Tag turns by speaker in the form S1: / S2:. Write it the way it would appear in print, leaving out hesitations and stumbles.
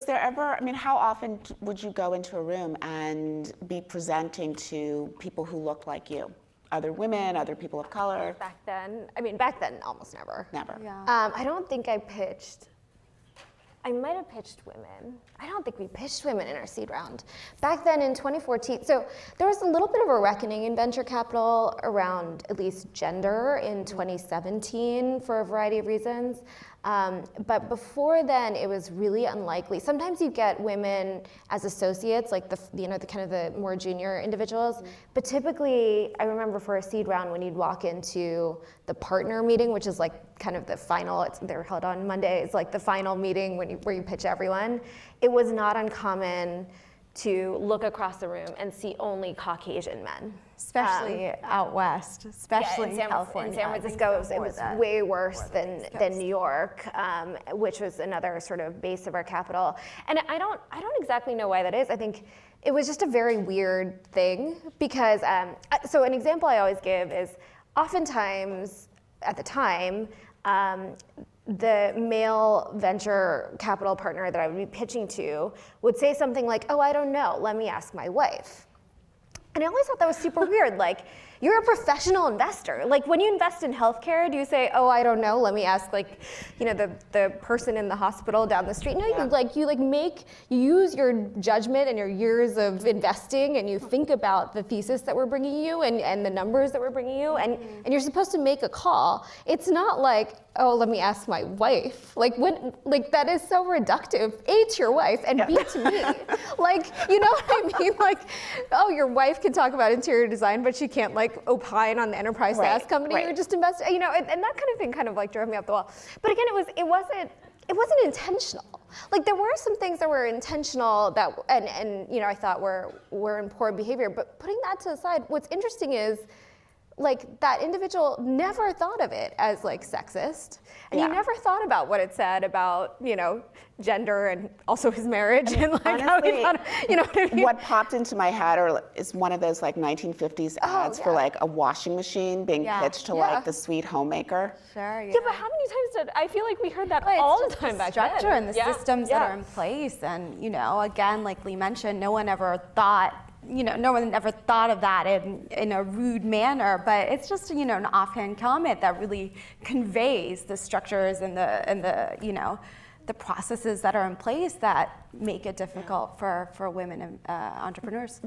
S1: there ever, I mean, how often would you go into a room and be presenting to people who look like you? Other women, other people of color?
S2: Back then, almost never.
S1: Never.
S3: Yeah.
S2: I don't think I pitched. I might have pitched women. I don't think we pitched women in our seed round. Back then in 2014, so there was a little bit of a reckoning in venture capital around at least gender in 2017 for a variety of reasons. But before then, it was really unlikely. Sometimes you get women as associates, like the kind of the more junior individuals. But typically, I remember for a seed round when you'd walk into the partner meeting, which is like kind of the final. They're held on Monday. It's like the final meeting where you pitch everyone. It was not uncommon to look across the room and see only Caucasian men.
S3: Especially out west, especially in California.
S2: In San Francisco, it was way worse than New York, which was another sort of base of our capital. And I don't exactly know why that is. I think it was just a very weird thing because, so an example I always give is oftentimes at the time, the male venture capital partner that I would be pitching to would say something like, "Oh, I don't know, let me ask my wife." And I always thought that was super weird. Like, you're a professional investor. Like, when you invest in healthcare, do you say, "Oh, I don't know, let me ask," like, the person in the hospital down the street? No, you use your judgment and your years of investing, and you think about the thesis that we're bringing you and the numbers that we're bringing you, and you're supposed to make a call. It's not like, "Oh, let me ask my wife." Like, that is so reductive. A, to your wife, and B, to me. Like, you know what I mean? Like, oh, your wife can talk about interior design, but she can't like opine on the enterprise SaaS company you're just investing, and that kind of thing kind of like drove me up the wall. But again, it wasn't intentional. Like, there were some things that were intentional that and I thought were in poor behavior. But putting that to the side, what's interesting is, like, that individual never thought of it as like sexist, and he never thought about what it said about gender and also his marriage and like honestly, how he thought, what I mean?
S1: What popped into my head is one of those like 1950s ads for like a washing machine being pitched to like the sweet homemaker.
S3: Sure.
S2: Yeah, but how many times did I feel like we heard that all the time back then?
S3: The structure and the systems that are in place, and again, like Lee mentioned, no one ever thought. No one ever thought of that in a rude manner, but it's just an offhand comment that really conveys the structures and the processes that are in place that make it difficult for women entrepreneurs.